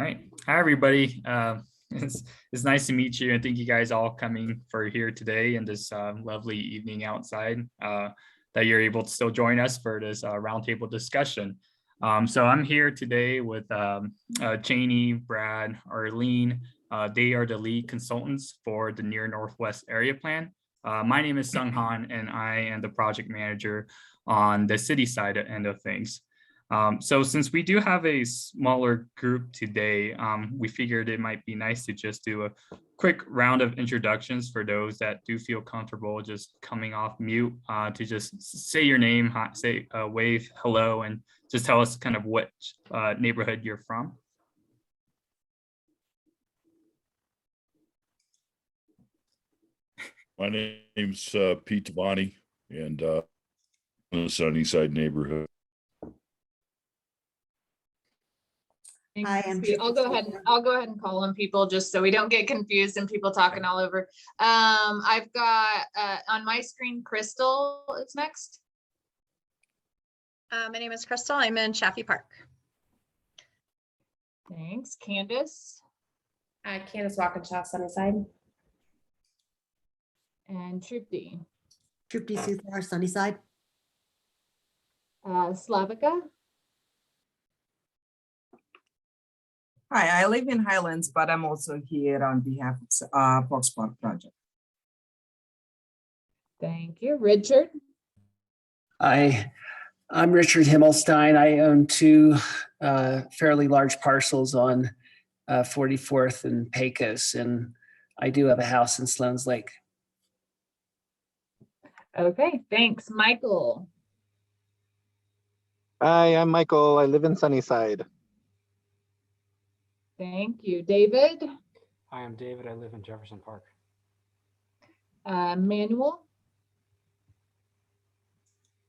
All right. Hi, everybody. It's nice to meet you, and thank you guys all coming for here today in this lovely evening outside, that you're able to still join us for this roundtable discussion. So I'm here today with Cheney, Brad, Arlene. They are the lead consultants for the Near Northwest Area Plan. My name is Sung Han, and I am the project manager on the city side end of things. So since we do have a smaller group today, we figured it might be nice to just do a quick round of introductions for those that do feel comfortable just coming off mute, to just say your name, say wave hello, and just tell us kind of what neighborhood you're from. My name's Pete Tabani, and in the Sunnyside neighborhood. Hi, I'll go ahead and call on people just so we don't get confused and people talking all over. I've got on my screen Crystal is next. my name is Crystal. I'm in Chaffee Park. Thanks. Candace Candace Walkinshaw, Sunnyside. and Trupti. Trupti Suthar, Sunnyside. Slavika. Hi, I live in Highlands, but I'm also here on behalf of Fox Park Project. Thank you. Richard. Hi, I'm Richard Himmelstein. I own two fairly large parcels on 44th and Pecos, and I do have a house in Sloan's Lake. Okay, thanks. Michael. Hi, I'm Michael. I live in Sunnyside. Thank you. David. Hi, I'm David. I live in Jefferson Park. Manuel.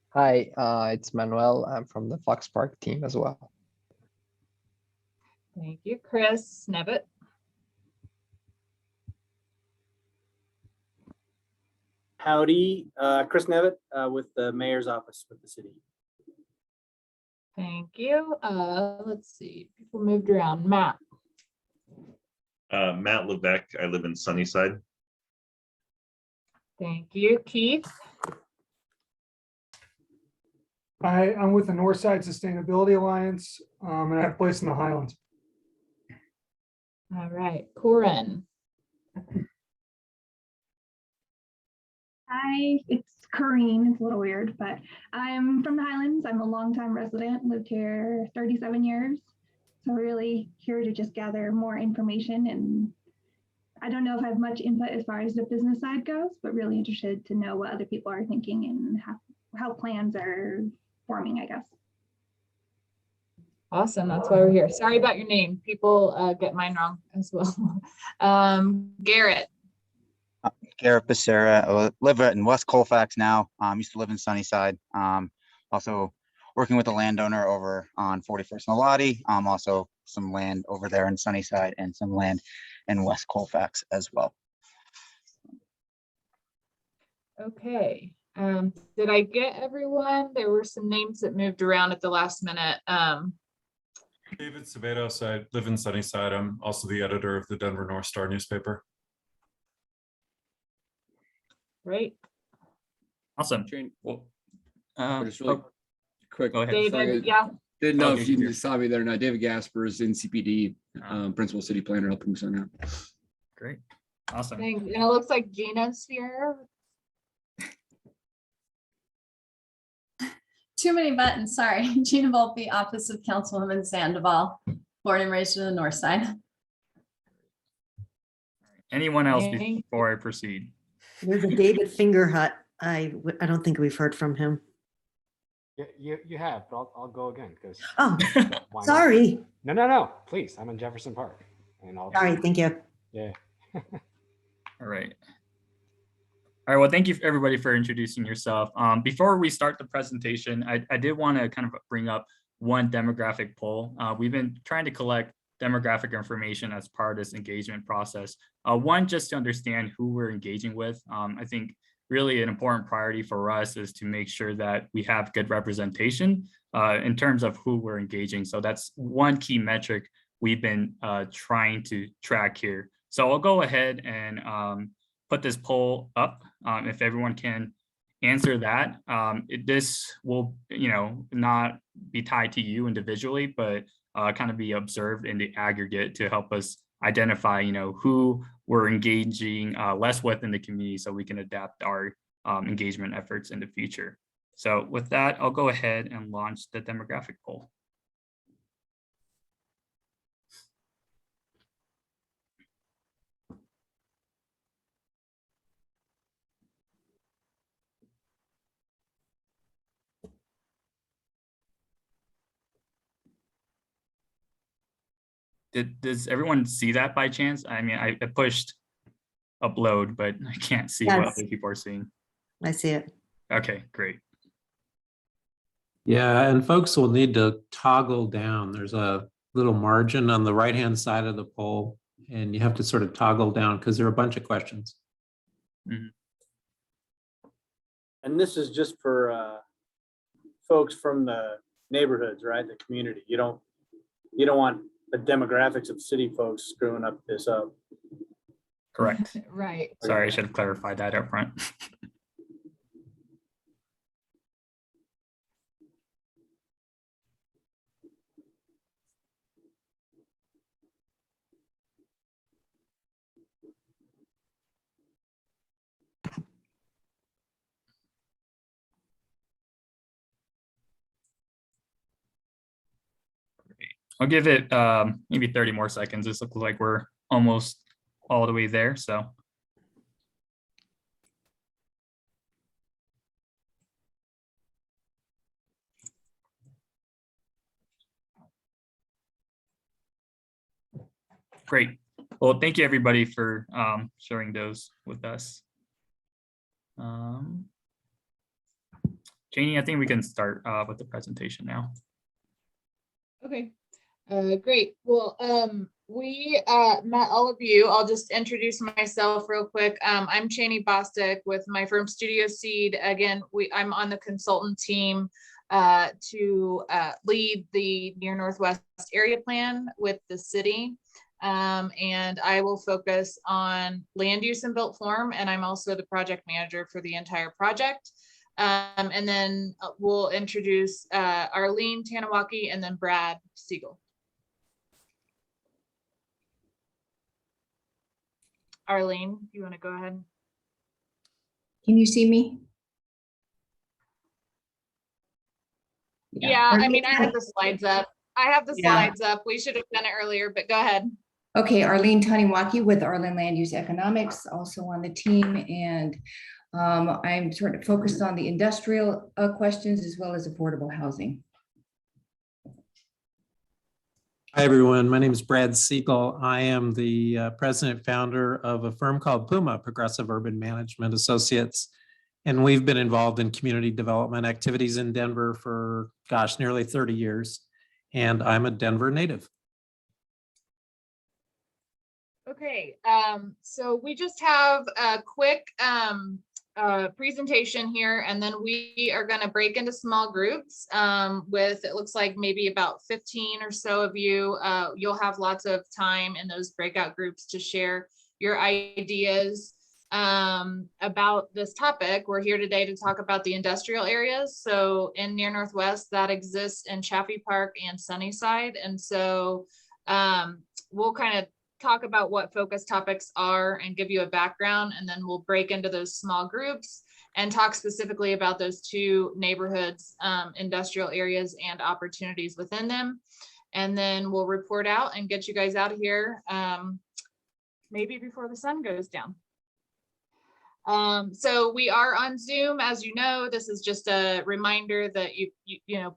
Hi, it's Manuel. I'm from the Fox Park team as well. Thank you. Chris Nevitt. Howdy, Chris Nevitt with the mayor's office with the city. Thank you. Let's see. People moved around. Matt. Matt Levesque. I live in Sunnyside. Thank you. Keith. Hi, I'm with the Northside Sustainability Alliance, and I have a place in the Highlands. All right. Corin. Hi, it's Corrine. It's a little weird, but I'm from the Highlands. I'm a longtime resident, lived here 37 years. So really here to just gather more information. And I don't know if I have much input as far as the business side goes, but really interested to know what other people are thinking and how plans are forming, I guess. Awesome. That's why we're here. Sorry about your name. People get mine wrong as well. Garrett. Garrett Becerra. I live in West Colfax now. Used to live in Sunnyside. Also working with a landowner over on 41st and Lottie. Also some land over there in Sunnyside and some land in West Colfax as well. Okay. Did I get everyone? There were some names that moved around at the last minute. David Cebedos. I live in Sunnyside. I'm also the editor of the Denver North Star newspaper. Great. Awesome. Well, just really quick. Go ahead. David, Sorry, yeah. didn't know Okay, if you here. saw me there or not. David Gasper is in CPD, principal city planner, helping us on that. Great. Awesome. Thanks. And it looks like Gina's here. Too many buttons, sorry. Gina Volpe, Office of Councilwoman Sandoval, born and raised in the North Side. Anyone else Thank before I proceed? There's a David Fingerhut. I don't think we've heard from him. You have, but I'll go again because. Oh, sorry. No, please. I'm in Jefferson Park, and I'll. Sorry, thank you. Yeah. All right. All right, well, thank you everybody for introducing yourself. Before we start the presentation, I did want to kind of bring up one demographic poll. We've been trying to collect demographic information as part of this engagement process. One, just to understand who we're engaging with. I think really an important priority for us is to make sure that we have good representation in terms of who we're engaging. So that's one key metric we've been trying to track here. So I'll go ahead and put this poll up. If everyone can answer that, this will, not be tied to you individually, but kind of be observed in the aggregate to help us identify, who we're engaging less with in the community, so we can adapt our engagement efforts in the future. So with that, I'll go ahead and launch the demographic poll. Does everyone see that by chance? I mean, I pushed upload, but I can't see what Yes. other people are seeing. I see it. Okay, great. Yeah, and folks will need to toggle down. There's a little margin on the right-hand side of the poll, and you have to sort of toggle down because there are a bunch of questions. Mhm. And this is just for folks from the neighborhoods, right? The community. You don't want the demographics of city folks screwing up this up. Correct. Right. Sorry, I should have clarified that up front. I'll give it maybe 30 more seconds. This looks like we're almost all the way there. So great. Well, thank you everybody for sharing those with us. Janie, I think we can start with the presentation now. Okay, great. Well, we met all of you. I'll just introduce myself real quick. I'm Chanie Bostic with my firm Studio Seed. Again, I'm on the consultant team to lead the Near Northwest area plan with the city. And I will focus on land use and built form, and I'm also the project manager for the entire project. And then we'll introduce Arlene Tanawaki and then Brad Siegel. Arlene, you want to go ahead? Can you see me? Yeah, I mean, I have the slides up. Slides up. We should have done it earlier, but go ahead. Okay, Arlene Tanawaki with Arlen Land Use Economics, also on the team, and I'm sort of focused on the industrial questions as well as affordable housing. Hi, everyone. My name is Brad Siegel. I am the president founder of a firm called Puma, Progressive Urban Management Associates. And we've been involved in community development activities in Denver for, gosh, nearly 30 years. And I'm a Denver native. Okay, so we just have a quick presentation here, and then we are going to break into small groups with, it looks like maybe about 15 or so of you. You'll have lots of time in those breakout groups to share your ideas about this topic. We're here today to talk about the industrial areas. So in Near Northwest, that exists in Chaffee Park and Sunnyside. And so we'll kind of talk about what focus topics are and give you a background, and then we'll break into those small groups and talk specifically about those two neighborhoods, industrial areas and opportunities within them. And then we'll report out and get you guys out of here maybe before the sun goes down. So we are on Zoom, as you know. This is just a reminder that you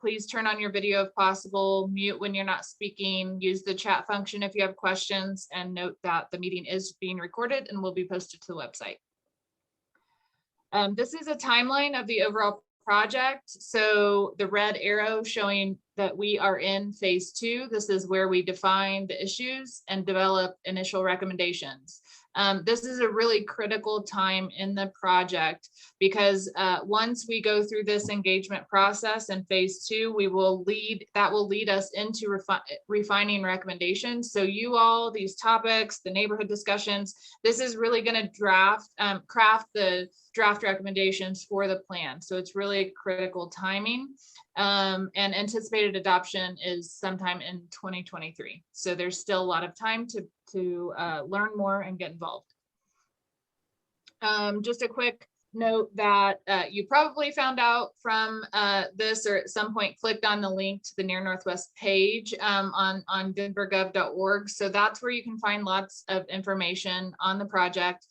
please turn on your video if possible, mute when you're not speaking, use the chat function if you have questions, and note that the meeting is being recorded and will be posted to the website. This is a timeline of the overall project. So the red arrow showing that we are in phase 2. This is where we define the issues and develop initial recommendations. This is a really critical time in the project because once we go through this engagement process in phase 2, that will lead us into refining recommendations. So you all, these topics, the neighborhood discussions, this is really going to craft the draft recommendations for the plan. So it's really critical timing. And anticipated adoption is sometime in 2023. So there's still a lot of time to learn more and get involved. Just a quick note that you probably found out from this or at some point clicked on the link to the Near Northwest page on denvergov.org. So that's where you can find lots of information on the project.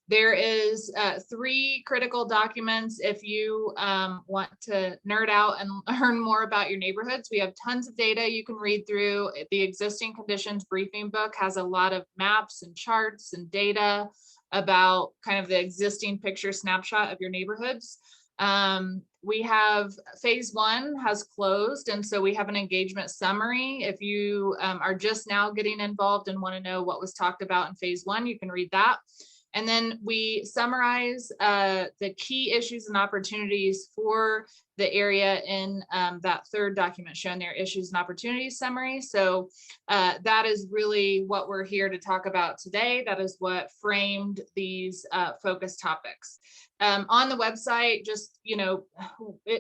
There is 3 critical documents if you want to nerd out and learn more about your neighborhoods. We have tons of data you can read through. The existing conditions briefing book has a lot of maps and charts and data about kind of the existing picture snapshot of your neighborhoods. We have phase 1 has closed, and so we have an engagement summary. If you are just now getting involved and want to know what was talked about in phase 1, you can read that. And then we summarize the key issues and opportunities for the area in that 3rd document shown there, issues and opportunities summary. So that is really what we're here to talk about today. That is what framed these focus topics. On the website, just,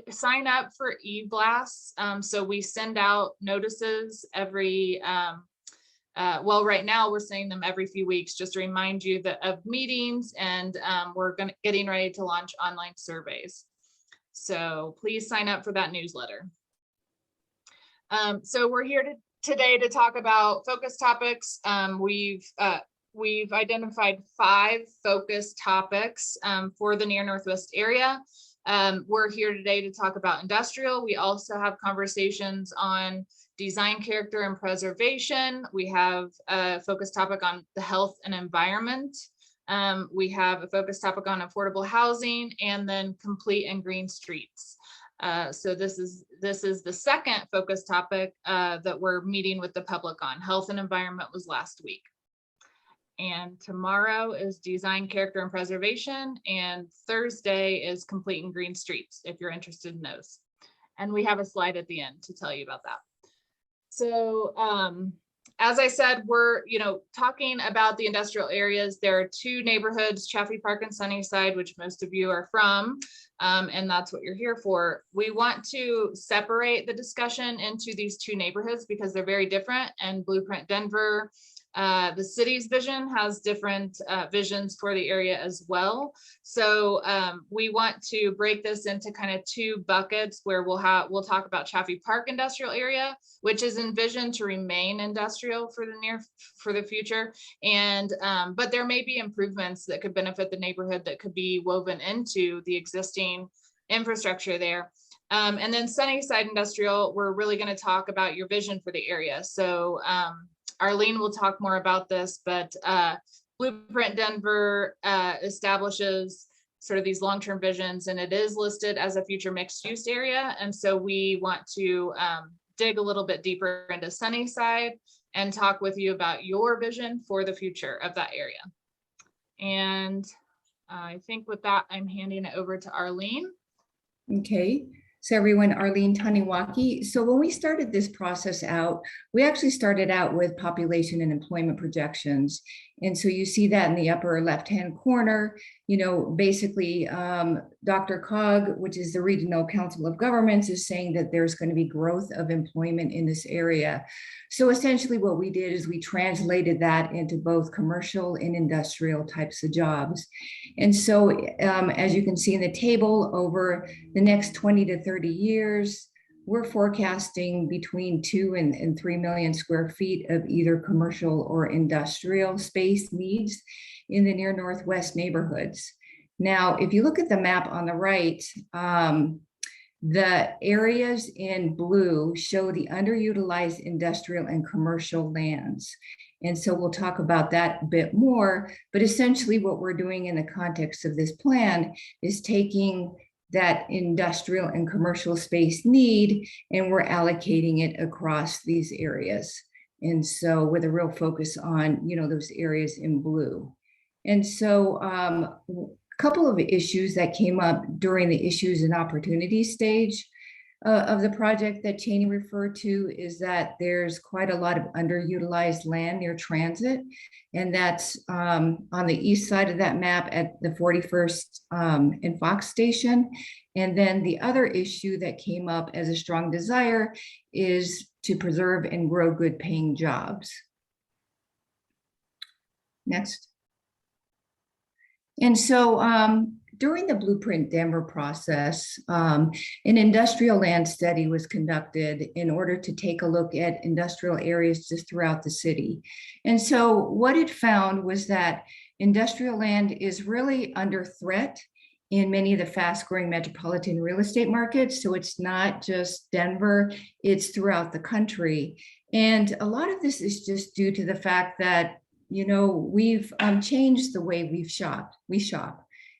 sign up for e-blasts. So we send out notices every well, right now we're sending them every few weeks just to remind you of meetings, and we're getting ready to launch online surveys. So please sign up for that newsletter. So we're here today to talk about focus topics. We've identified 5 focus topics for the Near Northwest area. We're here today to talk about industrial. We also have conversations on design, character, and preservation. We have a focus topic on the health and environment. We have a focus topic on affordable housing, and then complete and green streets. So this is the second focus topic that we're meeting with the public on. Health and environment was last week. And tomorrow is design, character, and preservation. And Thursday is complete and green streets, if you're interested in those. And we have a slide at the end to tell you about that. So as I said, we're talking about the industrial areas. There are 2 neighborhoods, Chaffee Park and Sunnyside, which most of you are from, and that's what you're here for. We want to separate the discussion into these 2 neighborhoods because they're very different, and Blueprint Denver, the city's vision has different visions for the area as well. So we want to break this into kind of 2 buckets where we'll talk about Chaffee Park industrial area, which is envisioned to remain industrial for the future. And but there may be improvements that could benefit the neighborhood that could be woven into the existing infrastructure there. And then Sunnyside industrial, we're really going to talk about your vision for the area. So Arlene will talk more about this, but Blueprint Denver establishes sort of these long-term visions, and it is listed as a future mixed-use area. And so we want to dig a little bit deeper into Sunnyside and talk with you about your vision for the future of that area. And I think with that, I'm handing it over to Arlene. Okay. So everyone, Arlene Taniwaki. So when we started this process out, we actually started out with population and employment projections. And so you see that in the upper left-hand corner, basically Dr. Cog, which is the Regional Council of Governments, is saying that there's going to be growth of employment in this area. So essentially what we did is we translated that into both commercial and industrial types of jobs. And so as you can see in the table, over the next 20 to 30 years, we're forecasting between 2 and 3 million square feet of either commercial or industrial space needs in the Near Northwest neighborhoods. Now, if you look at the map on the right, the areas in blue show the underutilized industrial and commercial lands. And so we'll talk about that a bit more, but essentially what we're doing in the context of this plan is taking that industrial and commercial space need, and we're allocating it across these areas. And so with a real focus on, those areas in blue. And so a couple of issues that came up during the issues and opportunities stage of the project that Cheney referred to is that there's quite a lot of underutilized land near transit. And that's on the east side of that map at the 41st and Fox Station. And then the other issue that came up as a strong desire is to preserve and grow good paying jobs. Next. And so during the Blueprint Denver process, an industrial land study was conducted in order to take a look at industrial areas just throughout the city. And so what it found was that industrial land is really under threat in many of the fast growing metropolitan real estate markets. So it's not just Denver, it's throughout the country. And a lot of this is just due to the fact that, we've changed the way we shop.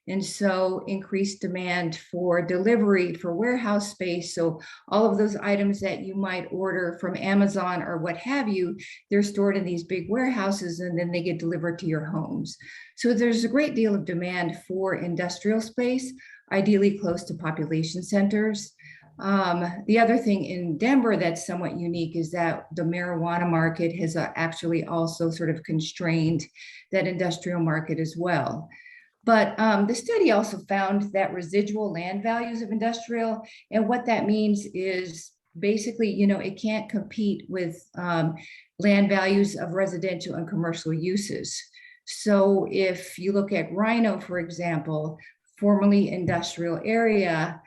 And so increased demand for delivery, for warehouse space. So all of those items that you might order from Amazon or what have you, they're stored in these big warehouses and then they get delivered to your homes. So there's a great deal of demand for industrial space, ideally close to population centers. The other thing in Denver that's somewhat unique is that the marijuana market has actually also sort of constrained that industrial market as well. But the study also found that residual land values of industrial, and what that means is basically, it can't compete with land values of residential and commercial uses. So if you look at Rhino, for example, formerly industrial area,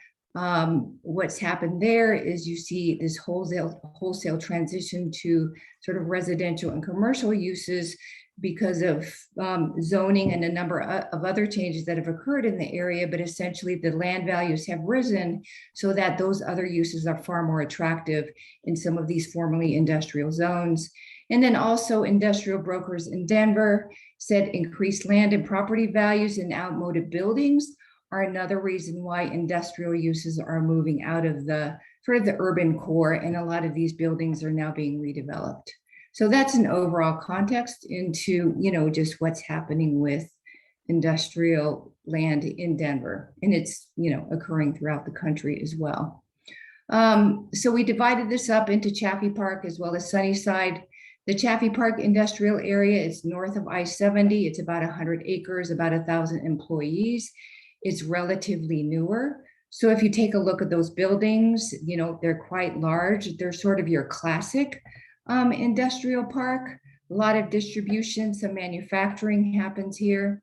what's happened there is you see this wholesale transition to sort of residential and commercial uses because of zoning and a number of other changes that have occurred in the area, but essentially the land values have risen so that those other uses are far more attractive in some of these formerly industrial zones. And then also industrial brokers in Denver said increased land and property values in outmoded buildings are another reason why industrial uses are moving out of the sort of the urban core, and a lot of these buildings are now being redeveloped. So that's an overall context into, just what's happening with industrial land in Denver, and it's, occurring throughout the country as well. So we divided this up into Chaffee Park as well as Sunnyside. The Chaffee Park industrial area is north of I-70. It's about 100 acres, about 1,000 employees. It's relatively newer. So if you take a look at those buildings, they're quite large. They're sort of your classic industrial park. A lot of distribution, some manufacturing happens here.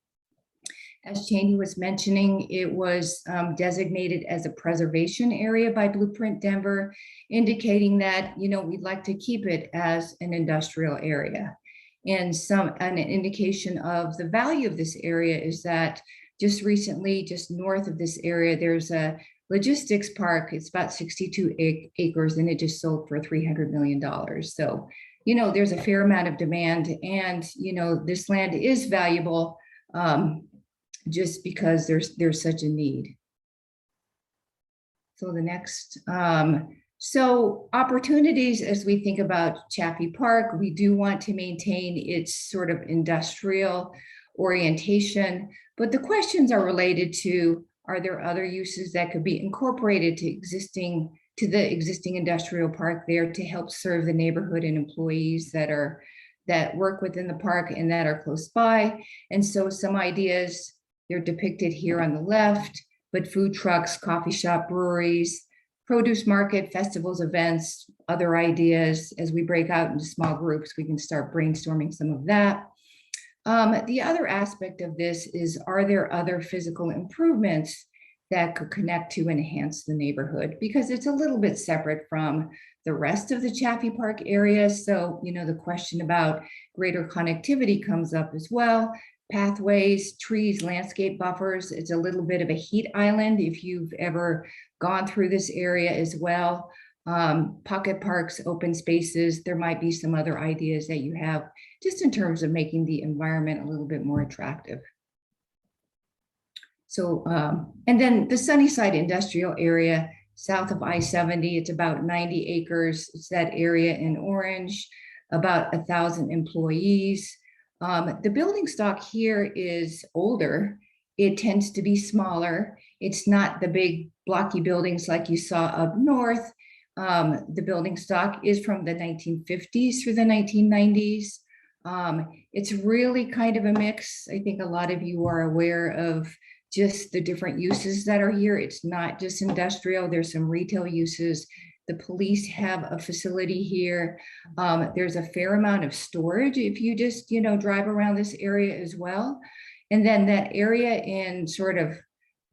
As Cheney was mentioning, it was designated as a preservation area by Blueprint Denver, indicating that, we'd like to keep it as an industrial area. And an indication of the value of this area is that just recently, just north of this area, there's a logistics park. It's about 62 acres and it just sold for $300 million. So, there's a fair amount of demand, and, this land is valuable just because there's such a need. So the next, so opportunities as we think about Chaffee Park, we do want to maintain its sort of industrial orientation, but the questions are related to, are there other uses that could be incorporated to the existing industrial park there to help serve the neighborhood and employees that work within the park and that are close by? And so some ideas, they're depicted here on the left, but food trucks, coffee shop, breweries, produce market, festivals, events, other ideas. As we break out into small groups, we can start brainstorming some of that. The other aspect of this is, are there other physical improvements that could connect to enhance the neighborhood? Because it's a little bit separate from the rest of the Chaffee Park area. So, the question about greater connectivity comes up as well. Pathways, trees, landscape buffers. It's a little bit of a heat island if you've ever gone through this area as well. Pocket parks, open spaces. There might be some other ideas that you have just in terms of making the environment a little bit more attractive. So, and then the Sunnyside industrial area, south of I-70, it's about 90 acres. It's that area in orange. about 1,000 employees. The building stock here is older. It tends to be smaller. It's not the big blocky buildings like you saw up north. The building stock is from the 1950s through the 1990s. It's really kind of a mix. I think a lot of you are aware of just the different uses that are here. It's not just industrial. There's some retail uses. The police have a facility here. There's a fair amount of storage if you just, drive around this area as well. And then that area in sort of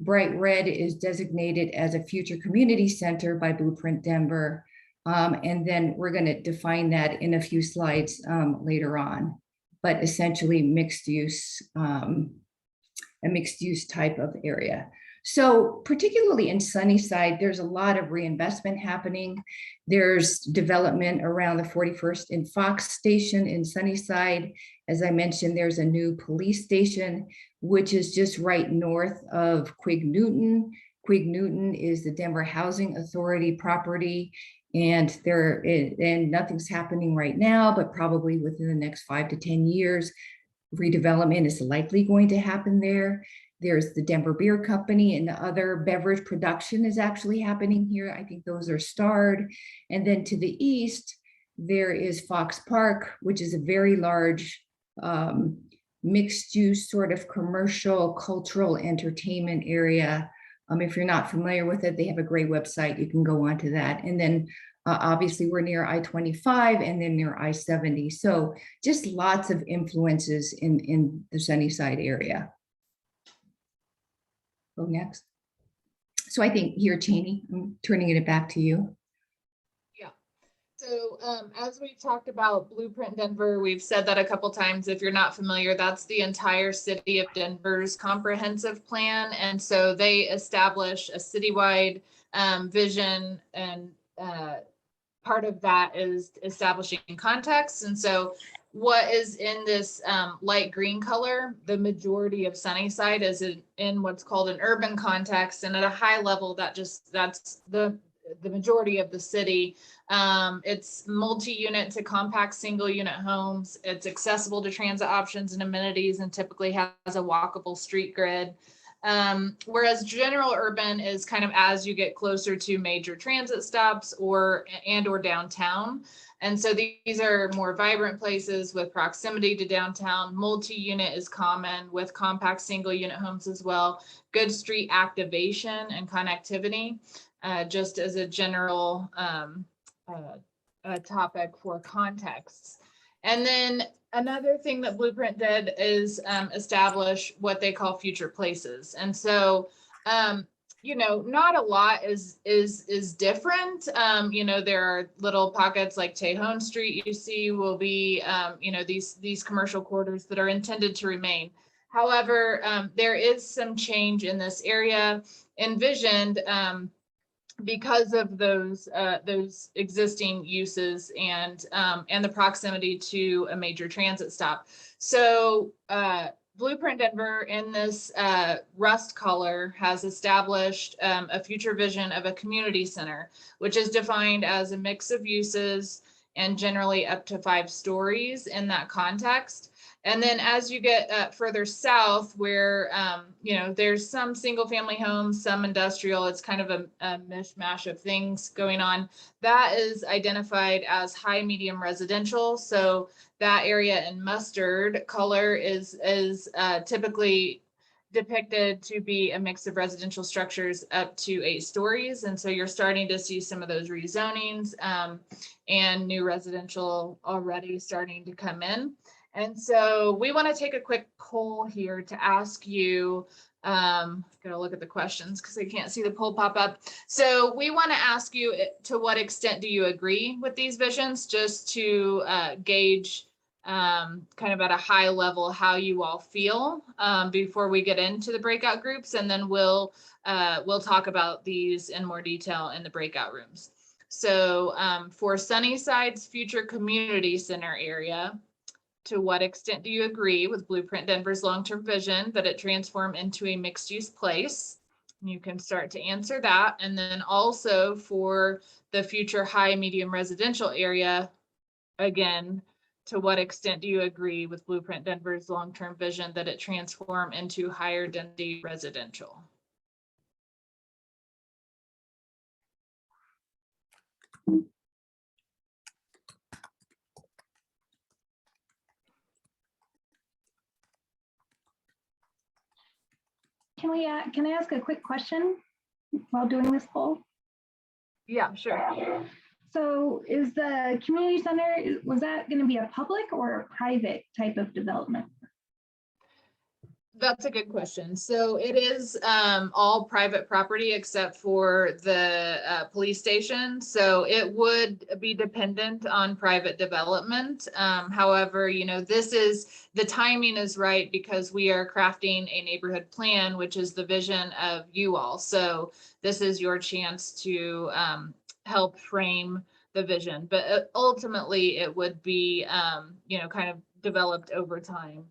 bright red is designated as a future community center by Blueprint Denver. And then we're going to define that in a few slides later on, but essentially mixed use, a mixed use type of area. So particularly in Sunnyside, there's a lot of reinvestment happening. There's development around the 41st and Fox station in Sunnyside. As I mentioned, there's a new police station, which is just right north of Quig Newton. Quig Newton is the Denver Housing Authority property, and nothing's happening right now, but probably within the next 5 to 10 years, redevelopment is likely going to happen there. There's the Denver Beer Company, and the other beverage production is actually happening here. I think those are starred. And then to the east, there is Fox Park, which is a very large mixed use sort of commercial, cultural entertainment area. If you're not familiar with it, they have a great website. You can go onto that. And then obviously we're near I-25 and then near I-70. So just lots of influences in the Sunnyside area. Go next. So I think here, Cheney, I'm turning it back to you. Yeah. So as we've talked about Blueprint Denver, we've said that a couple times. If you're not familiar, that's the entire city of Denver's comprehensive plan. And so they establish a citywide vision, and part of that is establishing context. And so what is in this light green color, the majority of Sunnyside is in what's called an urban context. And at a high level, that's the majority of the city. It's multi-unit to compact single unit homes. It's accessible to transit options and amenities, and typically has a walkable street grid. Whereas general urban is kind of as you get closer to major transit stops or downtown. And so these are more vibrant places with proximity to downtown. Multi-unit is common with compact single unit homes as well. Good street activation and connectivity, just as a general topic for context. And then another thing that Blueprint did is establish what they call future places. And so not a lot is different. There are little pockets like Tejon Street you see will be, these commercial corridors that are intended to remain. However, there is some change in this area envisioned because of those existing uses and the proximity to a major transit stop. So Blueprint Denver in this rust color has established a future vision of a community center, which is defined as a mix of uses and generally up to 5 stories in that context. And then as you get further south where, there's some single family homes, some industrial, it's kind of a mishmash of things going on. That is identified as high medium residential. So that area in mustard color is typically depicted to be a mix of residential structures up to 8 stories. And so you're starting to see some of those rezonings and new residential already starting to come in. And so we want to take a quick poll here to ask you, gotta look at the questions because I can't see the poll pop up. So we want to ask you, to what extent do you agree with these visions, just to gauge kind of at a high level how you all feel before we get into the breakout groups, and then we'll talk about these in more detail in the breakout rooms. So for Sunnyside's future community center area, to what extent do you agree with Blueprint Denver's long-term vision that it transform into a mixed-use place? You can start to answer that. And then also for the future high medium residential area, again, to what extent do you agree with Blueprint Denver's long-term vision that it transform into higher density residential? Can I ask a quick question while doing this poll? Yeah, sure. So is the community center, was that going to be a public or a private type of development? That's a good question. So it is all private property except for the police station. So it would be dependent on private development. However, you know, the timing is right because we are crafting a neighborhood plan, which is the vision of you all. So this is your chance to help frame the vision, but ultimately it would be, you know, kind of developed over time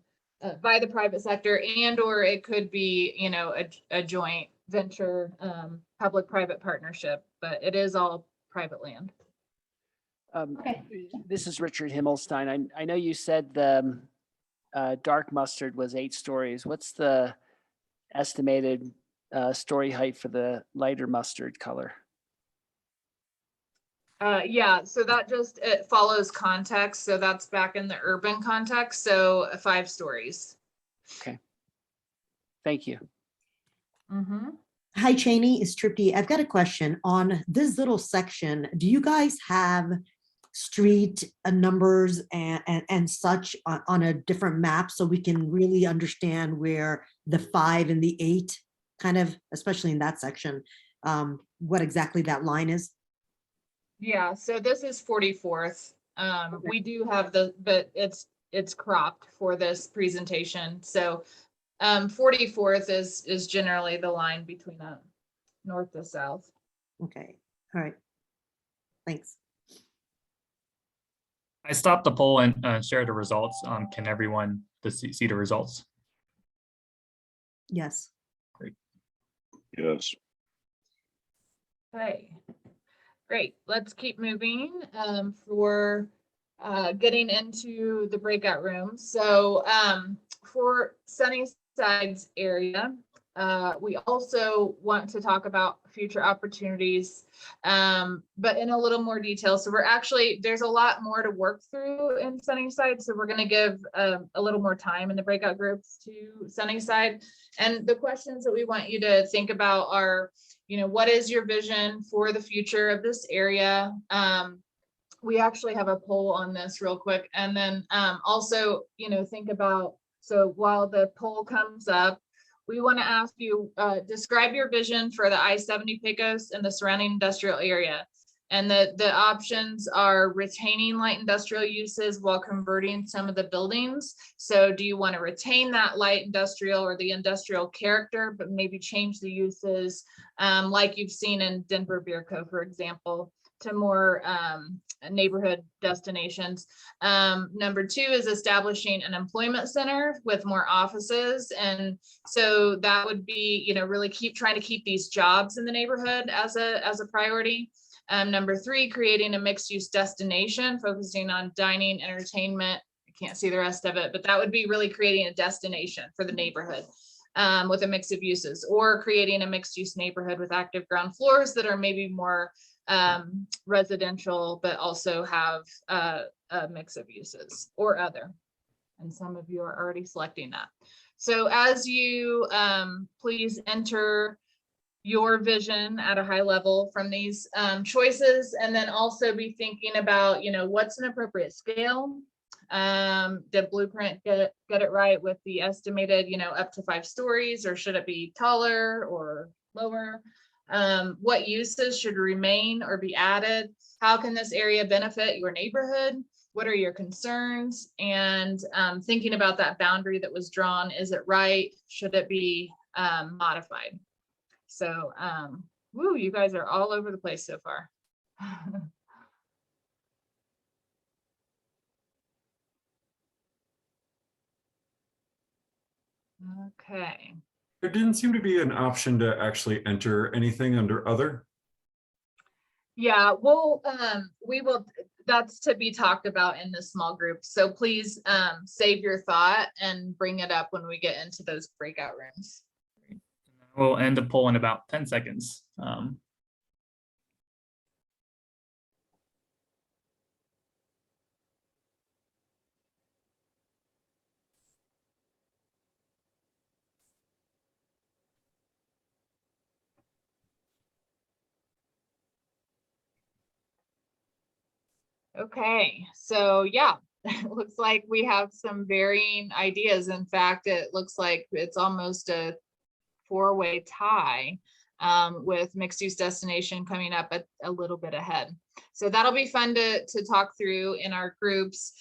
by the private sector, and or it could be, you know, a joint venture, public-private partnership, but it is all private land. This is Richard Himmelstein. I know you said the dark mustard was 8 stories. What's the estimated story height for the lighter mustard color? Yeah, so that just, it follows context. So that's back in the urban context. So 5 stories. Okay. Thank you. Mm-hmm. Hi, Cheney, it's Trippy. I've got a question on this little section. Do you guys have street numbers and such on a different map so we can really understand where the 5 and the 8 kind of, especially in that section, what exactly that line is? Yeah, so this is 44th. We do have but it's cropped for this presentation. So 44th is generally the line between north to south. Okay, all right. Thanks. I stopped the poll and shared the results. Can everyone see the results? Yes. Great. Yes. Okay. Great, let's keep moving for getting into the breakout room. So for Sunnyside's area, we also want to talk about future opportunities, but in a little more detail. So there's a lot more to work through in Sunnyside. So we're gonna give a little more time in the breakout groups to Sunnyside. And the questions that we want you to think about are, you know, what is your vision for the future of this area? We actually have a poll on this real quick. And then also, you know, think about, so while the poll comes up, we want to ask you, describe your vision for the I-70 Pecos and the surrounding industrial area. And the options are retaining light industrial uses while converting some of the buildings. So do you want to retain that light industrial or the industrial character, but maybe change the uses like you've seen in Denver Beer Co., for example, to more neighborhood destinations. Number 2 is establishing an employment center with more offices. And so that would be, you know, really trying to keep these jobs in the neighborhood as a priority. Number 3, creating a mixed-use destination, focusing on dining, entertainment. I can't see the rest of it, but that would be really creating a destination for the neighborhood with a mix of uses, or creating a mixed-use neighborhood with active ground floors that are maybe more residential, but also have a mix of uses or other. And some of you are already selecting that. So as you please enter your vision at a high level from these choices, and then also be thinking about, you know, what's an appropriate scale? Did Blueprint get it right with the estimated, you know, up to 5 stories, or should it be taller or lower? What uses should remain or be added? How can this area benefit your neighborhood? What are your concerns? And thinking about that boundary that was drawn, is it right? Should it be modified? So, woo, you guys are all over the place so far. Okay. There didn't seem to be an option to actually enter anything under other. Yeah, well, we will. that's to be talked about in the small group. So please save your thought and bring it up when we get into those breakout rooms. We'll end the poll in about 10 seconds. Okay, so yeah, it looks like we have some varying ideas. In fact, it looks like it's almost a four-way tie with mixed use destination coming up a little bit ahead. So that'll be fun to talk through in our groups.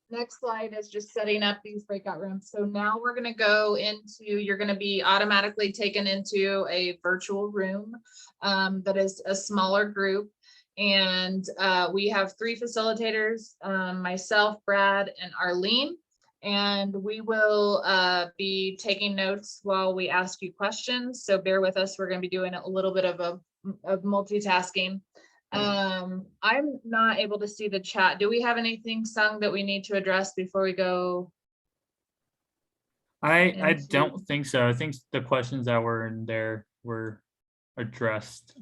Next slide is just setting up these breakout rooms. So now we're going to go into, you're going to be automatically taken into a virtual room that is a smaller group. And we have 3 facilitators, myself, Brad, and Arlene. And we will be taking notes while we ask you questions. So bear with us. We're going to be doing a little bit of multitasking. I'm not able to see the chat. Do we have anything, Sung, that we need to address before we go? I don't think so. I think the questions that were in there were addressed.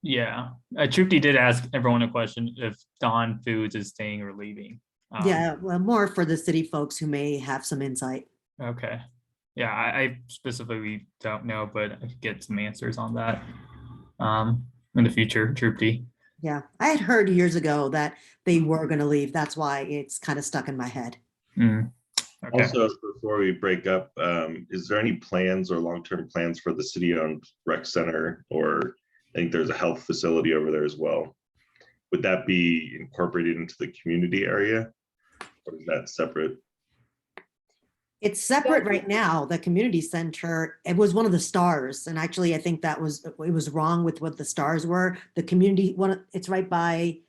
Yeah, Trupti did ask everyone a question if Dawn Foods is staying or leaving. Yeah, well, more for the city folks who may have some insight. Okay. Yeah, I specifically don't know, but I could get some answers on that in the future, Trupti. Yeah, I had heard years ago that they were going to leave. That's why it's kind of stuck in my head. Okay. Also, before we break up, is there any plans or long-term plans for the city-owned rec center, or I think there's a health facility over there as well? Would that be incorporated into the community area, or is that separate? It's separate right now. The community center, it was one of the stars. And actually, I think it was wrong with what the stars were. The community one, it's right by,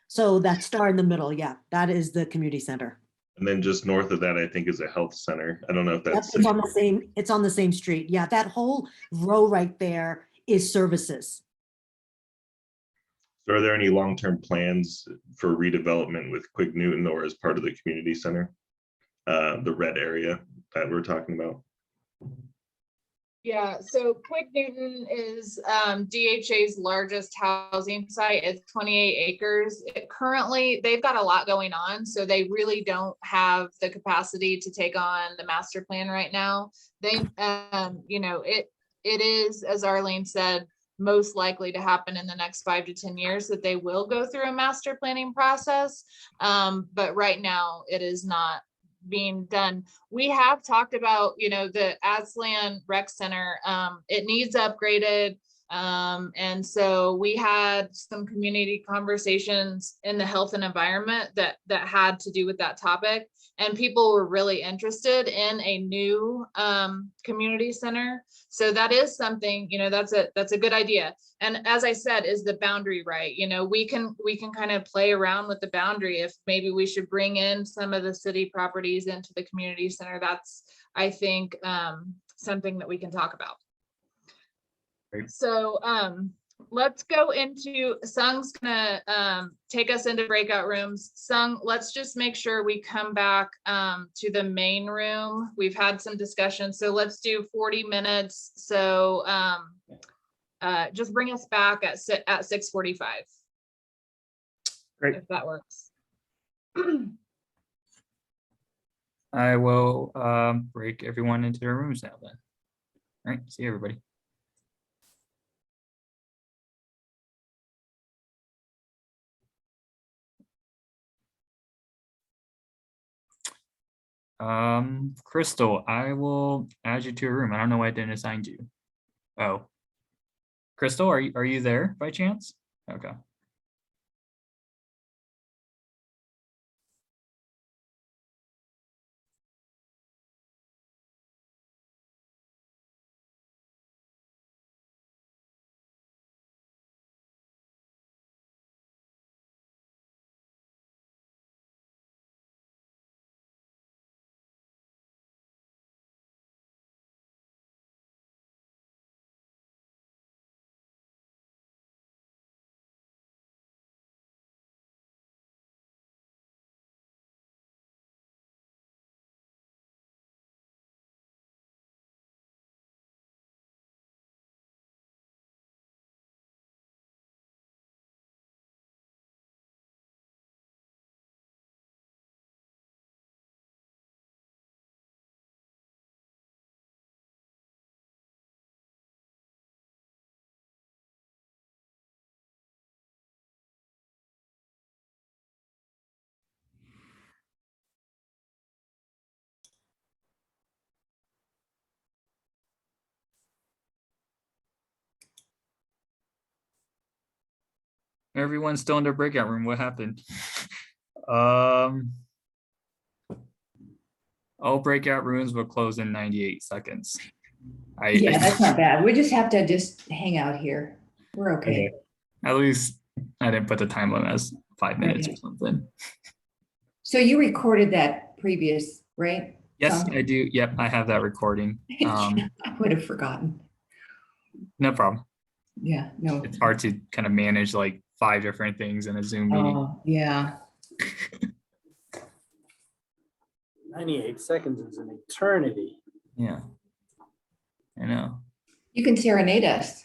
so that star in the middle, yeah, that is the community center. And then just north of that, I think, is a health center. I don't know if that's It's on the same street. Yeah, that whole row right there is services. So are there any long-term plans for redevelopment with Quig Newton or as part of the community center? The red area that we're talking about? Yeah, so Quig Newton is DHA's largest housing site. It's 28 acres. Currently, they've got a lot going on, so they really don't have the capacity to take on the master plan right now. They, it is, as Arlene said, most likely to happen in the next 5 to 10 years that they will go through a master planning process. But right now, it is not being done. We have talked about, the Aslan Rec Center. It needs upgraded. And so we had some community conversations in the health and environment that had to do with that topic. And people were really interested in a new community center. So that is something, that's a good idea. And as I said, is the boundary right? We can kind of play around with the boundary. If maybe we should bring in some of the city properties into the community center, that's, I think, something that we can talk about. Great. So let's go into, Sung's gonna take us into breakout rooms. Sung, let's just make sure we come back to the main room. We've had some discussion, so let's do 40 minutes. So just bring us back at 6:45. Great. If that works. I will break everyone into their rooms now then. All right, see everybody. Crystal, I will add you to a room. I don't know why I didn't assign you. Oh, Crystal, are you there by chance? Okay. Everyone's still in their breakout room. What happened? All breakout rooms will close in 98 seconds. Yeah, that's not bad. We just have to just hang out here. We're okay. At least I didn't put the time limit as 5 minutes Okay. or something. So you recorded that previous, right? Yes, Tom? I do. Yep, I have that recording. I would have forgotten. No problem. Yeah, no. It's hard to kind of manage like 5 different things in a Zoom meeting. Oh, yeah. 98 seconds is an eternity. Yeah, I know. You can serenade us.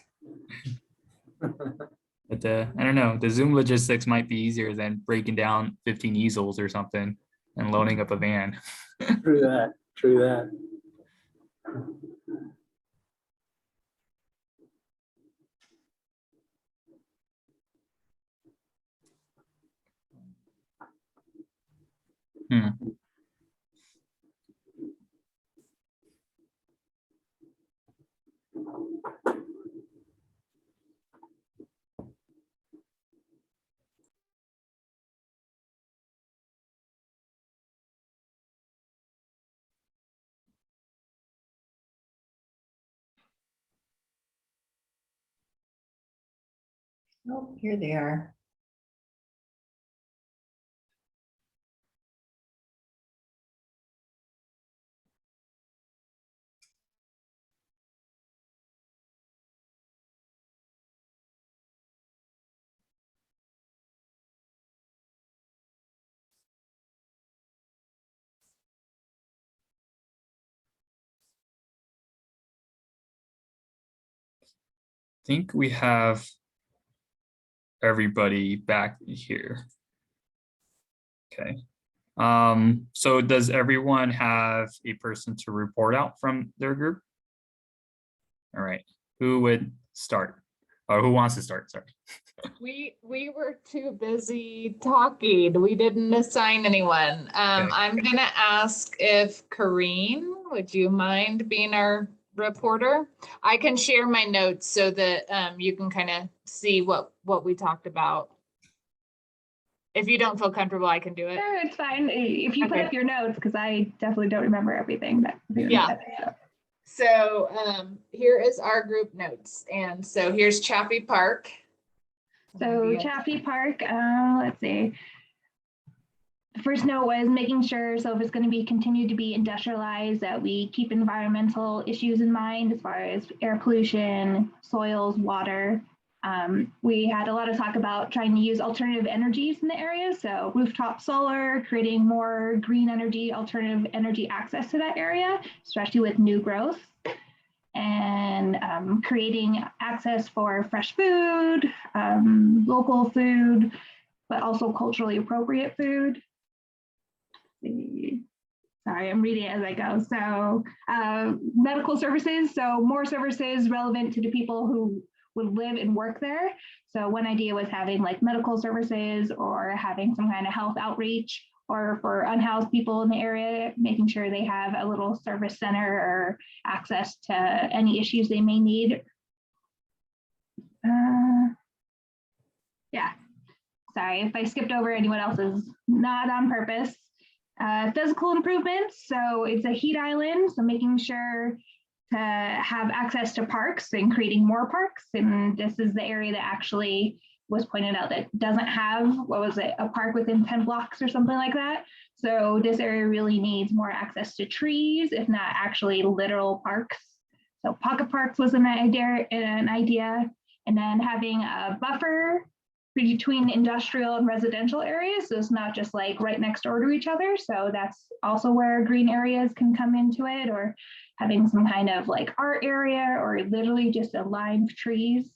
But I don't know. The Zoom logistics might be easier than breaking down 15 easels or something and loading up a van. True that. True that. Oh, here they are. I think we have everybody back here. Okay. So does everyone have a person to report out from their group? All right. Who would start? Or who wants to start? Sorry. We were too busy talking. We didn't assign anyone. I'm gonna ask if Kareen, would you mind being our reporter? I can share my notes so that you can kind of see what we talked about. If you don't feel comfortable, I can do it. No, it's fine. If you put Okay. up your notes, because I definitely don't remember everything. But Yeah. So here is our group notes. And so here's Chaffee Park. So Chaffee Park, let's see. The first note was making sure, so if it's going to be continued to be industrialized, that we keep environmental issues in mind as far as air pollution, soils, water. We had a lot of talk about trying to use alternative energies in the area. So rooftop solar, creating more green energy, alternative energy access to that area, especially with new growth. And creating access for fresh food, local food, but also culturally appropriate food. Sorry, I'm reading it as I go. So medical services, so more services relevant to the people who would live and work there. So one idea was having like medical services or having some kind of health outreach, or for unhoused people in the area, making sure they have a little service center or access to any issues they may need. Yeah, sorry if I skipped over anyone else's, not on purpose. Physical improvements, so it's a heat island, so making sure to have access to parks and creating more parks. And this is the area that actually was pointed out that doesn't have, what was it, a park within 10 blocks or something like that. So this area really needs more access to trees, if not actually literal parks. So pocket parks was an idea. And then having a buffer between industrial and residential areas. So it's not just like right next door to each other. So that's also where green areas can come into it, or having some kind of like art area, or literally just a line of trees.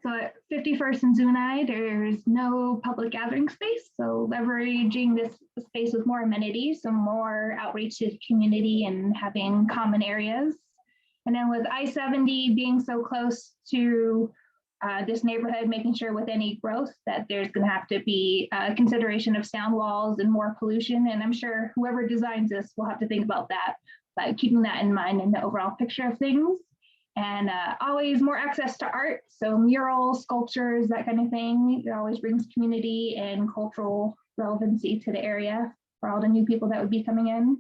So at 51st and Zuni, there's no public gathering space. So leveraging this space with more amenities, some more outreach to the community and having common areas. And then with I-70 being so close to this neighborhood, making sure with any growth that there's going to have to be consideration of sound walls and more pollution. And I'm sure whoever designs this will have to think about that, but keeping that in mind in the overall picture of things. and always more access to art. So murals, sculptures, that kind of thing. It always brings community and cultural relevancy to the area for all the new people that would be coming in.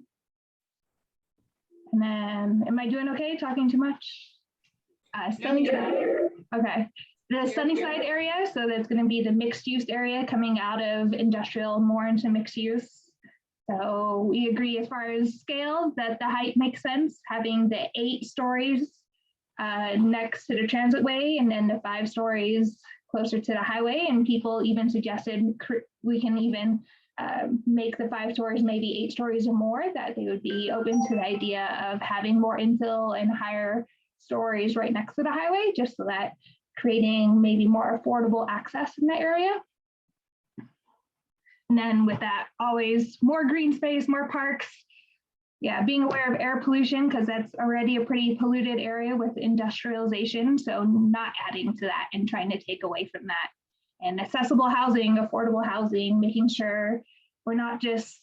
And then, am I doing okay? Talking too much? Sunnyside. Okay. The Sunnyside area, so that's going to be the mixed use area coming out of industrial more into mixed use. So we agree as far as scale that the height makes sense, having the 8 stories next to the transitway and then the 5 stories closer to the highway. And people even suggested we can even make the 5 stories maybe 8 stories or more, that they would be open to the idea of having more infill and higher stories right next to the highway, just so that creating maybe more affordable access in the area. And then with that, always more green space, more parks. Yeah, being aware of air pollution, because that's already a pretty polluted area with industrialization. So not adding to that and trying to take away from that. And accessible housing, affordable housing, making sure we're not just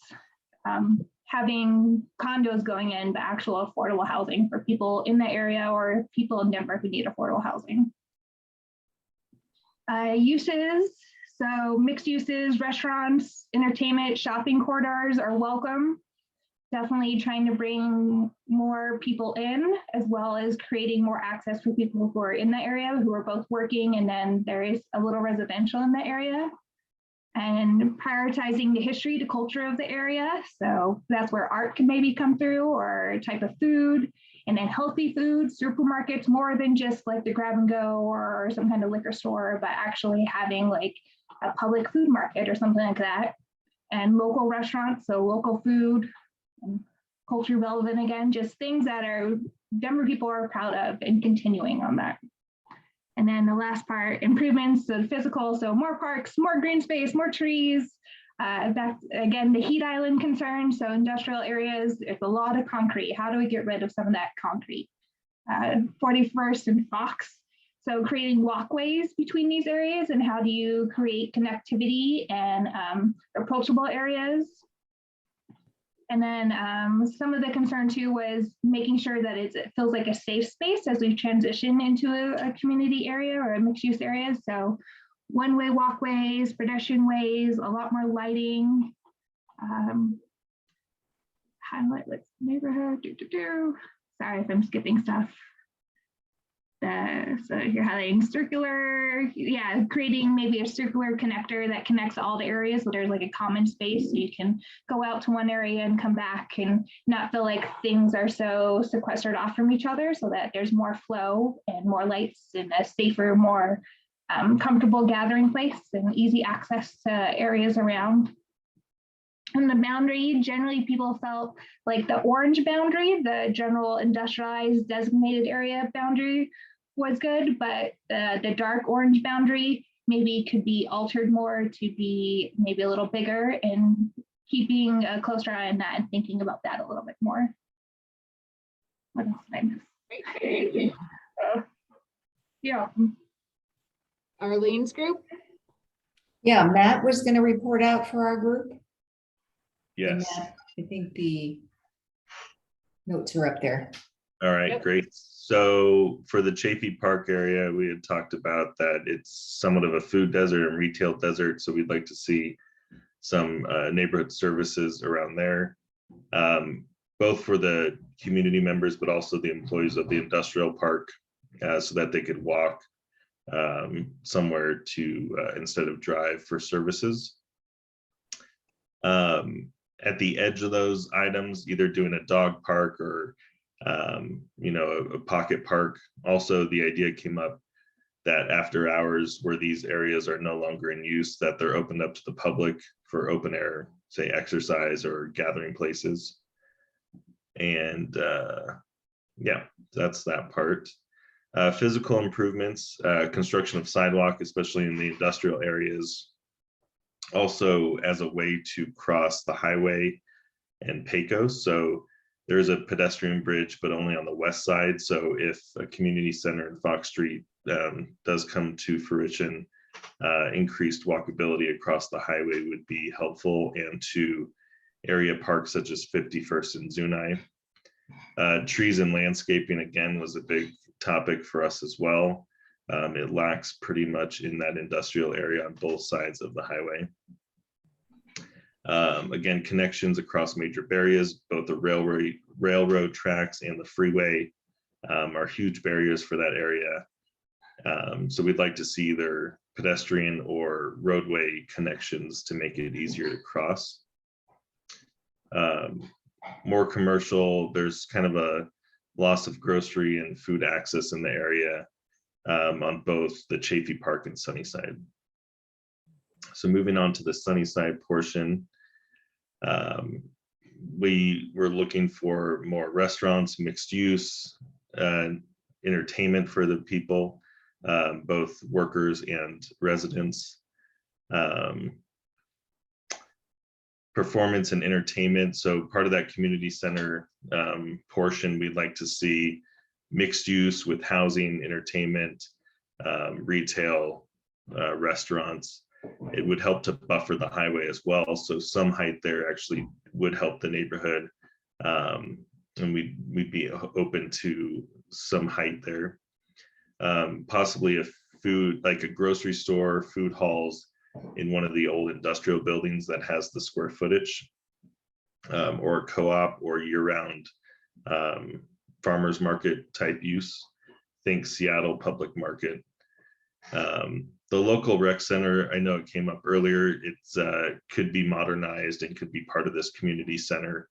having condos going in, but actual affordable housing for people in the area or people in Denver who need affordable housing. Uses, so mixed uses, restaurants, entertainment, shopping corridors are welcome. Definitely trying to bring more people in, as well as creating more access for people who are in the area, who are both working, and then there is a little residential in the area. And prioritizing the history, the culture of the area. So that's where art can maybe come through, or type of food, and then healthy food, supermarkets, more than just like the grab and go or some kind of liquor store, but actually having like a public food market or something like that. And local restaurants, so local food, and culture relevant again, just things that are Denver people are proud of, and continuing on that. And then the last part, improvements, so physical, so more parks, more green space, more trees. That's again, the heat island concern. So industrial areas, it's a lot of concrete. How do we get rid of some of that concrete? 41st and Fox. So creating walkways between these areas, and how do you create connectivity and approachable areas? And then some of the concern too was making sure that it feels like a safe space as we transition into a community area or a mixed use area. So one-way walkways, pedestrian ways, a lot more lighting. Highlight with neighborhood. Sorry if I'm skipping stuff. So you're highlighting circular, yeah, creating maybe a circular connector that connects all the areas, so there's like a common space, so you can go out to one area and come back and not feel like things are so sequestered off from each other, so that there's more flow and more lights and a safer, more comfortable gathering place and easy access to areas around. And the boundary, generally people felt like the orange boundary, the general industrialized designated area boundary was good, but the dark orange boundary maybe could be altered more to be maybe a little bigger, and keeping a closer eye on that and thinking about that a little bit more. What else did I miss? Yeah. Arlene's group? Yeah, Matt was going to report out for our group. Yes. I think the notes are up there. All right, great. So for the Chaffee Park area, we had talked about that it's somewhat of a food desert and retail desert. So we'd like to see some neighborhood services around there, both for the community members, but also the employees of the industrial park, so that they could walk somewhere to instead of drive for services. At the edge of those items, either doing a dog park or a pocket park. Also, the idea came up that after hours, where these areas are no longer in use, that they're opened up to the public for open air, say exercise or gathering places. And yeah, that's that part. Physical improvements, construction of sidewalk, especially in the industrial areas. Also as a way to cross the highway and Pecos. So there's a pedestrian bridge, but only on the west side. So if a community center in Fox Street does come to fruition, increased walkability across the highway would be helpful, and to area parks such as 51st and Zuni. Trees and landscaping, again, was a big topic for us as well. It lacks pretty much in that industrial area on both sides of the highway. Again, connections across major barriers, both the railroad tracks and the freeway are huge barriers for that area. So we'd like to see either pedestrian or roadway connections to make it easier to cross. More commercial, there's kind of a loss of grocery and food access in the area on both the Chaffee Park and Sunnyside. So moving on to the Sunnyside portion, we were looking for more restaurants, mixed use, entertainment for the people, both workers and residents. Performance and entertainment. So part of that community center portion, we'd like to see mixed use with housing, entertainment, retail, restaurants. It would help to buffer the highway as well. So some height there actually would help the neighborhood. And we'd be open to some height there. Possibly a food, like a grocery store, food halls in one of the old industrial buildings that has the square footage, or a co-op or year-round farmers market type use. Think Seattle Public Market. The local rec center, I know it came up earlier, it's could be modernized and could be part of this community center,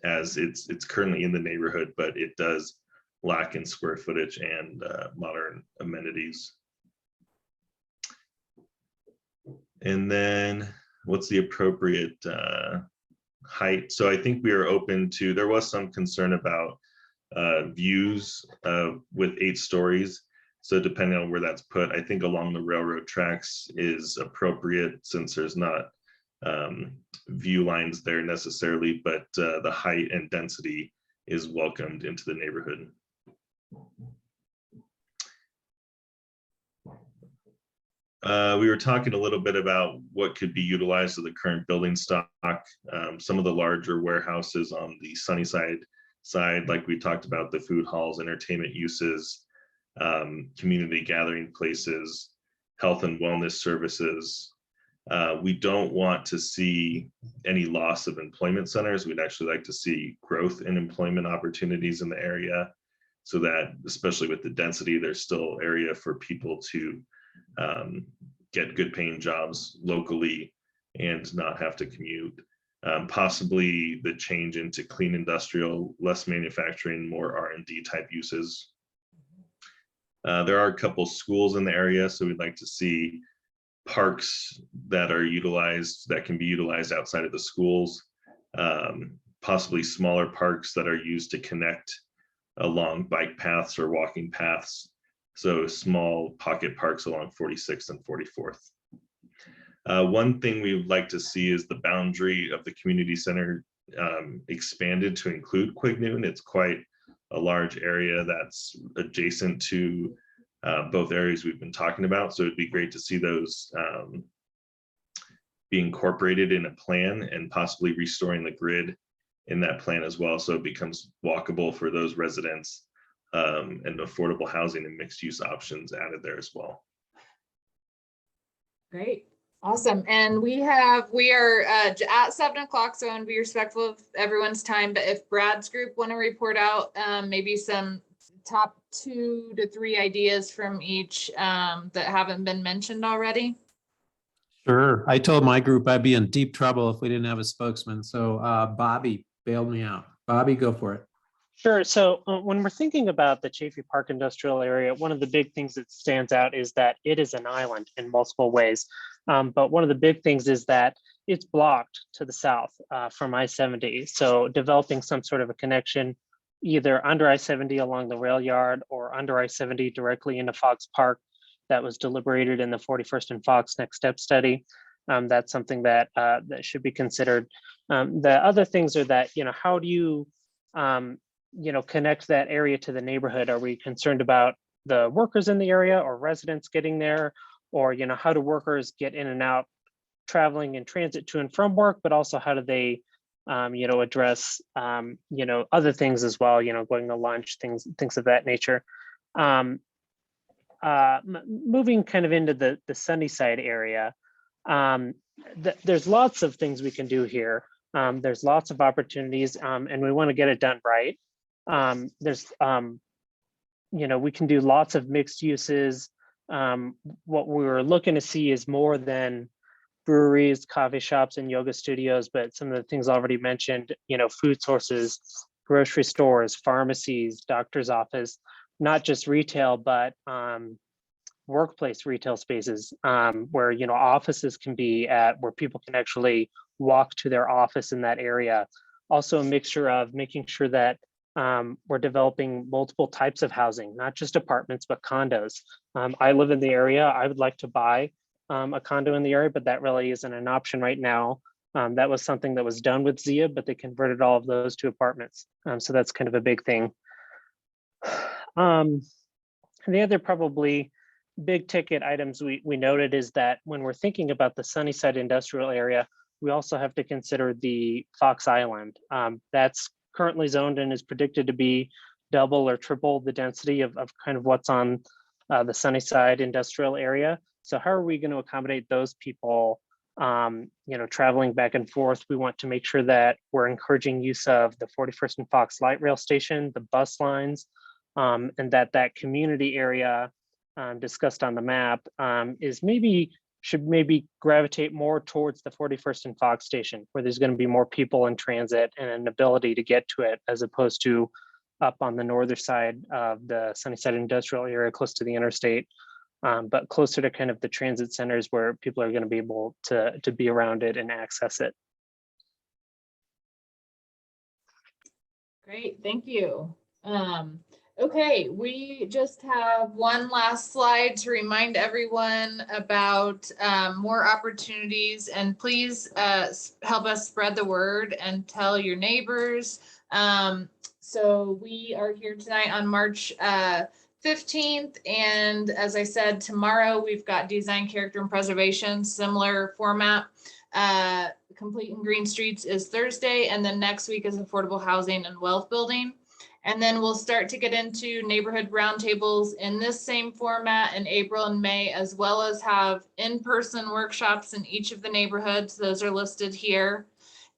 as it's currently in the neighborhood, but it does lack in square footage and modern amenities. And then what's the appropriate height? So I think we are open to, there was some concern about views with 8 stories. So depending on where that's put, I think along the railroad tracks is appropriate since there's not view lines there necessarily, but the height and density is welcomed into the neighborhood. We were talking a little bit about what could be utilized of the current building stock. Some of the larger warehouses on the Sunnyside side, like we talked about, the food halls, entertainment uses, community gathering places, health and wellness services. We don't want to see any loss of employment centers. We'd actually like to see growth in employment opportunities in the area, so that, especially with the density, there's still area for people to get good paying jobs locally and not have to commute. Possibly the change into clean industrial, less manufacturing, more R&D type uses. There are a couple schools in the area, so we'd like to see parks that are utilized, that can be utilized outside of the schools, possibly smaller parks that are used to connect along bike paths or walking paths. So small pocket parks along 46th and 44th. One thing we would like to see is the boundary of the community center expanded to include Quignoon. It's quite a large area that's adjacent to both areas we've been talking about. So it'd be great to see those be incorporated in a plan, and possibly restoring the grid in that plan as well, so it becomes walkable for those residents, and affordable housing and mixed use options added there as well. Great. Awesome. And we are at 7 o'clock, so I want to be respectful of everyone's time. But if Brad's group want to report out maybe some top 2 to 3 ideas from each that haven't been mentioned already. Sure. I told my group I'd be in deep trouble if we didn't have a spokesman. So Bobby bailed me out. Bobby, go for it. Sure. So when we're thinking about the Chaffee Park industrial area, one of the big things that stands out is that it is an island in multiple ways. But one of the big things is that it's blocked to the south from I-70. So developing some sort of a connection either under I-70 along the rail yard or under I-70 directly into Fox Park, that was deliberated in the 41st and Fox Next Step study. That's something that that should be considered. The other things are that, how do you connect that area to the neighborhood? Are we concerned about the workers in the area or residents getting there? Or, how do workers get in and out, traveling in transit to and from work, but also how do they address, other things as well, going to lunch, things of that nature. Moving kind of into the Sunnyside area, there's lots of things we can do here. There's lots of opportunities, and we want to get it done right. We can do lots of mixed uses. What we were looking to see is more than breweries, coffee shops, and yoga studios, but some of the things already mentioned, food sources, grocery stores, pharmacies, doctor's office, not just retail, but workplace retail spaces, where offices can be at, where people can actually walk to their office in that area. Also a mixture of making sure that we're developing multiple types of housing, not just apartments, but condos. I live in the area. I would like to buy a condo in the area, but that really isn't an option right now. That was something that was done with Zia, but they converted all of those to apartments. So that's kind of a big thing. And the other probably big ticket items we noted is that when we're thinking about the Sunnyside industrial area, we also have to consider the Fox Island. That's currently zoned and is predicted to be double or triple the density of kind of what's on the Sunnyside industrial area. So how are we going to accommodate those people, traveling back and forth? We want to make sure that we're encouraging use of the 41st and Fox light rail station, the bus lines, and that community area discussed on the map should maybe gravitate more towards the 41st and Fox station, where there's going to be more people in transit and an ability to get to it, as opposed to up on the northern side of the Sunnyside industrial area close to the interstate, but closer to kind of the transit centers where people are going to be able to be around it and access it. Great, thank you. Okay, we just have one last slide to remind everyone about more opportunities, and please help us spread the word and tell your neighbors. So we are here tonight on March 15th, and as I said, tomorrow we've got design, character, and preservation, similar format. Complete and Green Streets is Thursday, and then next week is affordable housing and wealth building. And then we'll start to get into neighborhood roundtables in this same format in April and May, as well as have in-person workshops in each of the neighborhoods. Those are listed here.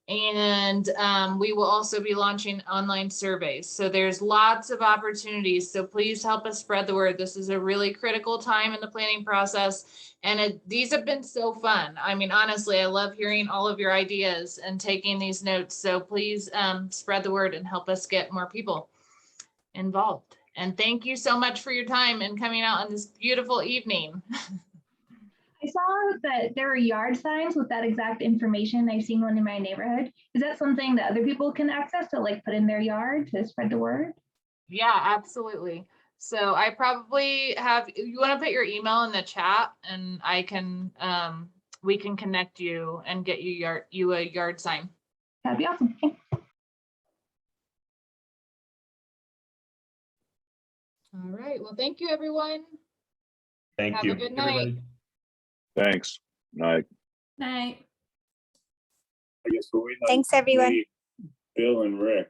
And we will also be launching online surveys. So there's lots of opportunities. So please help us spread the word. This is a really critical time in the planning process. And these have been so fun. I mean, honestly, I love hearing all of your ideas and taking these notes. So please spread the word and help us get more people involved. And thank you so much for your time and coming out on this beautiful evening. I saw that there were yard signs with that exact information. I've seen one in my neighborhood. Is that something that other people can access to like put in their yard to spread the word? Yeah, absolutely. So I probably have, you want to put your email in the chat, and I can, we can connect you and get you a yard sign. That'd be awesome. Thanks. All right. Well, thank you, everyone. Thank you. Have a good night. Thanks. Night. Night. I guess Thanks, everyone. Bill and Rick.